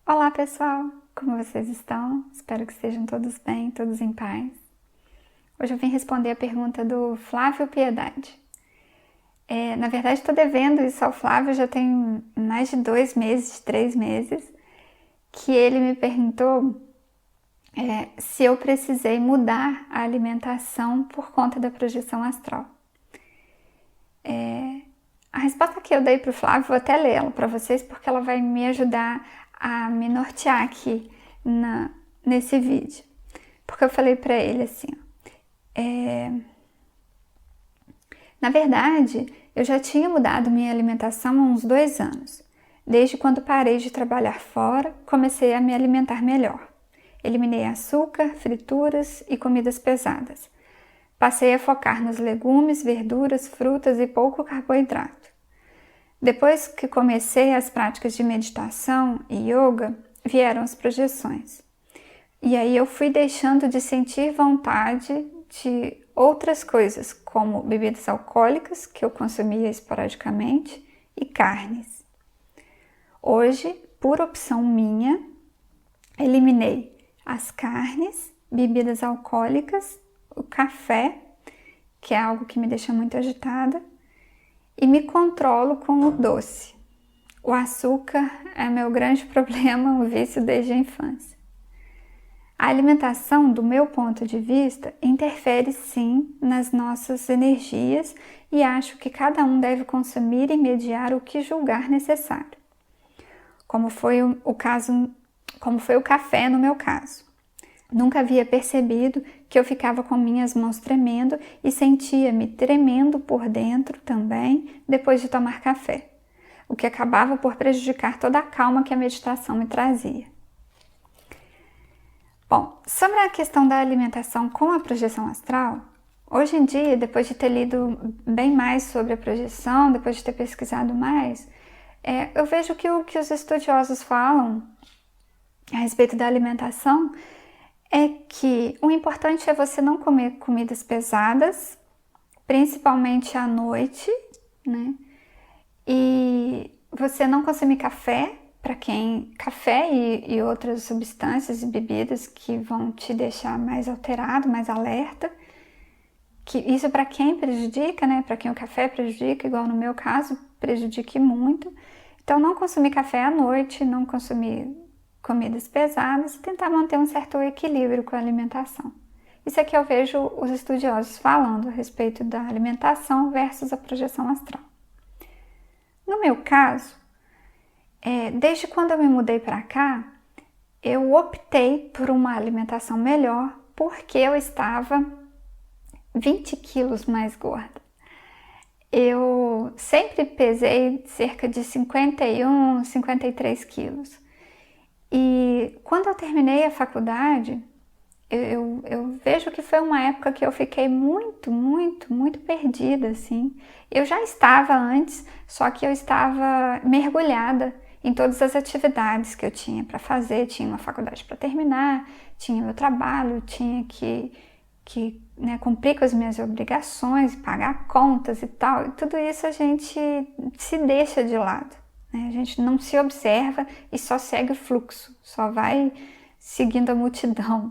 Olá pessoal, como vocês estão? Espero que estejam todos bem, todos em paz. Hoje eu vim responder a pergunta do Flávio Piedade. Na verdade estou devendo isso ao Flávio já tem mais de 2 meses, 3 meses, que ele me perguntou se eu precisei mudar a alimentação por conta da projeção astral. A resposta que eu dei para o Flávio, vou até lê-la para vocês, porque ela vai me ajudar a me nortear aqui nesse vídeo. Porque eu falei para ele assim, na verdade, eu já tinha mudado minha alimentação há uns 2 anos. Desde quando parei de trabalhar fora, comecei a me alimentar melhor. Eliminei açúcar, frituras e comidas pesadas. Passei a focar nos legumes, verduras, frutas e pouco carboidrato. Depois que comecei as práticas de meditação e yoga, vieram as projeções. E aí eu fui deixando de sentir vontade de outras coisas, como bebidas alcoólicas, que eu consumia esporadicamente, e carnes. Hoje, por opção minha, eliminei as carnes, bebidas alcoólicas, o café, que é algo que me deixa muito agitada, e me controlo com o doce. O açúcar é meu grande problema, um vício desde a infância. A alimentação, do meu ponto de vista, interfere sim nas nossas energias e acho que cada um deve consumir e mediar o que julgar necessário. Como foi o café no meu caso. Nunca havia percebido que eu ficava com minhas mãos tremendo e sentia-me tremendo por dentro também depois de tomar café, o que acabava por prejudicar toda a calma que a meditação me trazia. Bom, sobre a questão da alimentação com a projeção astral, hoje em dia, depois de ter lido bem mais sobre a projeção, depois de ter pesquisado mais, eu vejo que o que os estudiosos falam a respeito da alimentação é que o importante é você não comer comidas pesadas, principalmente à noite, né? E você não consumir café, café e outras substâncias e bebidas que vão te deixar mais alterado, mais alerta. Que isso para quem prejudica, né? Para quem o café prejudica, igual no meu caso, prejudique muito. Então não consumir café à noite, não consumir comidas pesadas e tentar manter um certo equilíbrio com a alimentação. Isso é que eu vejo os estudiosos falando a respeito da alimentação versus a projeção astral. No meu caso, desde quando eu me mudei para cá, eu optei por uma alimentação melhor porque eu estava 20 quilos mais gorda. Eu sempre pesei cerca de 51, 53 quilos. E quando eu terminei a faculdade, eu vejo que foi uma época que eu fiquei muito perdida, assim. Eu já estava antes, só que eu estava mergulhada em todas as atividades que eu tinha para fazer. Tinha uma faculdade para terminar, tinha meu trabalho, tinha que cumprir com as minhas obrigações, pagar contas e tal. E tudo isso a gente se deixa de lado. A gente não se observa e só segue o fluxo, só vai seguindo a multidão.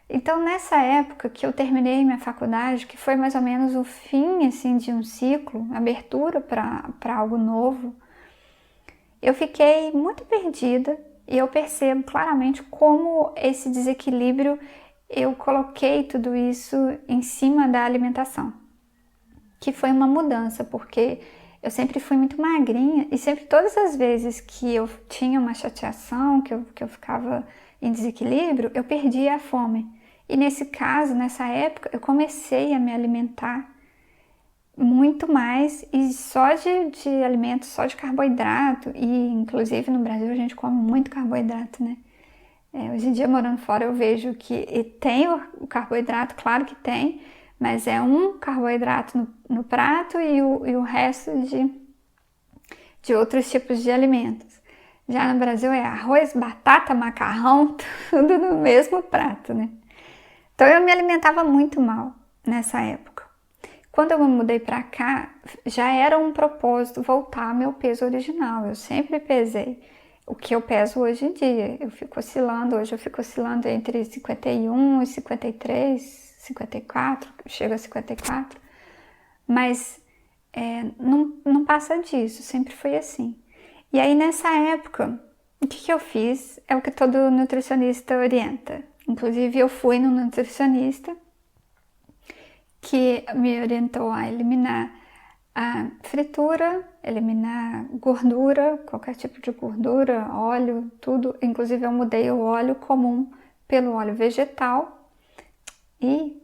Então, nessa época que eu terminei minha faculdade, que foi mais ou menos o fim assim, de um ciclo, abertura para algo novo, eu fiquei muito perdida e eu percebo claramente como esse desequilíbrio, eu coloquei tudo isso em cima da alimentação, que foi uma mudança, porque eu sempre fui muito magrinha e sempre, todas as vezes que eu tinha uma chateação, que eu ficava em desequilíbrio, eu perdia a fome. E nesse caso, nessa época, eu comecei a me alimentar muito mais e só de alimentos, só de carboidrato. E inclusive no Brasil a gente come muito carboidrato, né? Hoje em dia, morando fora, eu vejo que tem o carboidrato, claro que tem, mas é um carboidrato no prato e o resto de outros tipos de alimentos. Já no Brasil é arroz, batata, macarrão, tudo no mesmo prato, né? Então eu me alimentava muito mal nessa época. Quando eu me mudei para cá, já era um propósito voltar ao meu peso original. Eu sempre pesei o que eu peso hoje em dia. Hoje eu fico oscilando entre 51 e 53, 54, chego a 54, mas não passa disso, sempre foi assim. E aí nessa época, o que eu fiz é o que todo nutricionista orienta. Inclusive eu fui no nutricionista que me orientou a eliminar a fritura, eliminar gordura, qualquer tipo de gordura, óleo, tudo. Inclusive eu mudei o óleo comum pelo óleo vegetal e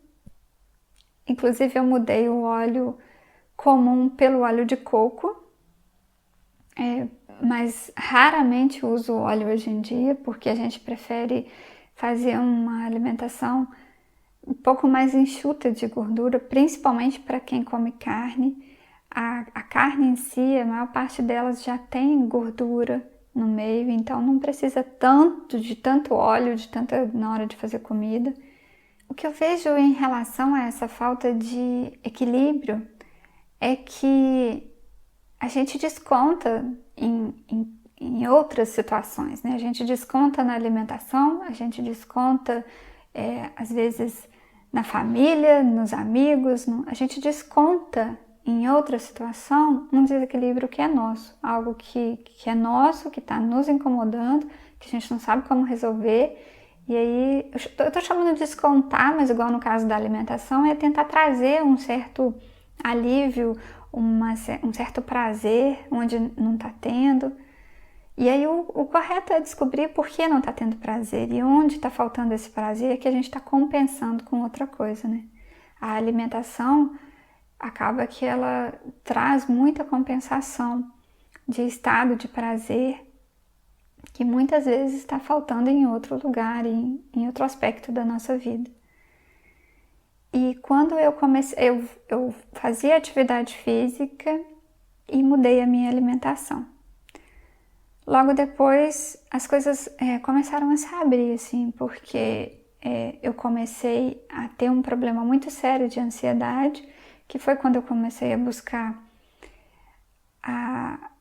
inclusive eu mudei o óleo comum pelo óleo de coco, mas raramente uso óleo hoje em dia porque a gente prefere fazer uma alimentação um pouco mais enxuta de gordura, principalmente para quem come carne. A carne em si, a maior parte delas já tem gordura no meio, então não precisa tanto óleo, na hora de fazer comida. O que eu vejo em relação a essa falta de equilíbrio é que a gente desconta em outras situações, né? A gente desconta na alimentação, a gente desconta às vezes na família, nos amigos, a gente desconta em outra situação um desequilíbrio que é nosso, algo que é nosso, que está nos incomodando, que a gente não sabe como resolver. E aí, eu estou chamando de descontar, mas igual no caso da alimentação, é tentar trazer um certo alívio, um certo prazer onde não está tendo. E aí o correto é descobrir por que não está tendo prazer e onde está faltando esse prazer que a gente está compensando com outra coisa, né? A alimentação acaba que ela traz muita compensação de estado de prazer que muitas vezes está faltando em outro lugar, em outro aspecto da nossa vida. E quando eu comecei, eu fazia atividade física e mudei a minha alimentação. Logo depois, as coisas começaram a se abrir, assim, porque eu comecei a ter um problema muito sério de ansiedade, que foi quando eu comecei a buscar a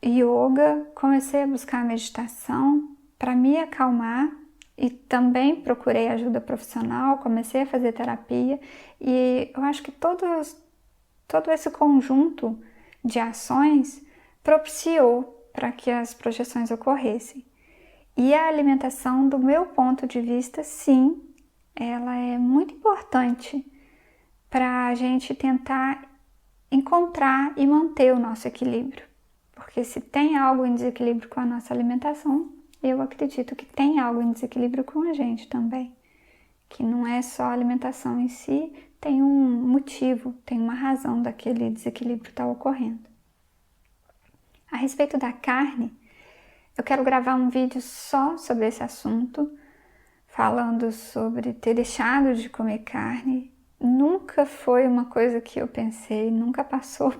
yoga, comecei a buscar a meditação para me acalmar e também procurei ajuda profissional, comecei a fazer terapia e eu acho que todo esse conjunto de ações propiciou para que as projeções ocorressem. E a alimentação, do meu ponto de vista, sim, ela é muito importante para a gente tentar encontrar e manter o nosso equilíbrio. Porque se tem algo em desequilíbrio com a nossa alimentação, eu acredito que tem algo em desequilíbrio com a gente também. Que não é só a alimentação em si, tem um motivo, tem uma razão daquele desequilíbrio estar ocorrendo. A respeito da carne, eu quero gravar um vídeo só sobre esse assunto, falando sobre ter deixado de comer carne. Nunca foi uma coisa que eu pensei, nunca passou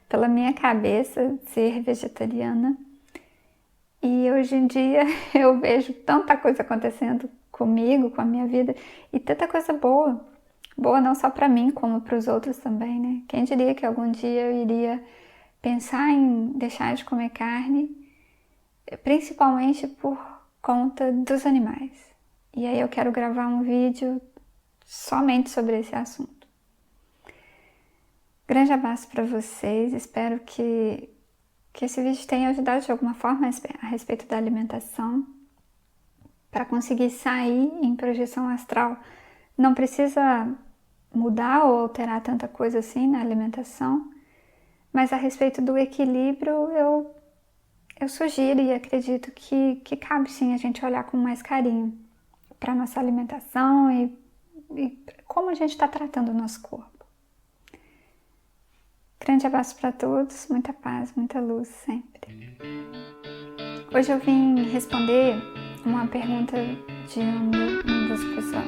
pela minha cabeça ser vegetariana. E hoje em dia eu vejo tanta coisa acontecendo comigo, com a minha vida, e tanta coisa boa. Boa não só para mim, como para os outros também, né? Quem diria que algum dia eu iria pensar em deixar de comer carne, principalmente por conta dos animais. E aí eu quero gravar um vídeo somente sobre esse assunto. Grande abraço para vocês, espero que esse vídeo tenha ajudado de alguma forma a respeito da alimentação, para conseguir sair em projeção astral. Não precisa mudar ou alterar tanta coisa assim na alimentação, mas a respeito do equilíbrio eu sugiro e acredito que cabe sim a gente olhar com mais carinho para a nossa alimentação e como a gente está tratando o nosso corpo. Grande abraço para todos, muita paz, muita luz sempre. Hoje eu vim responder uma pergunta de um dos pessoal.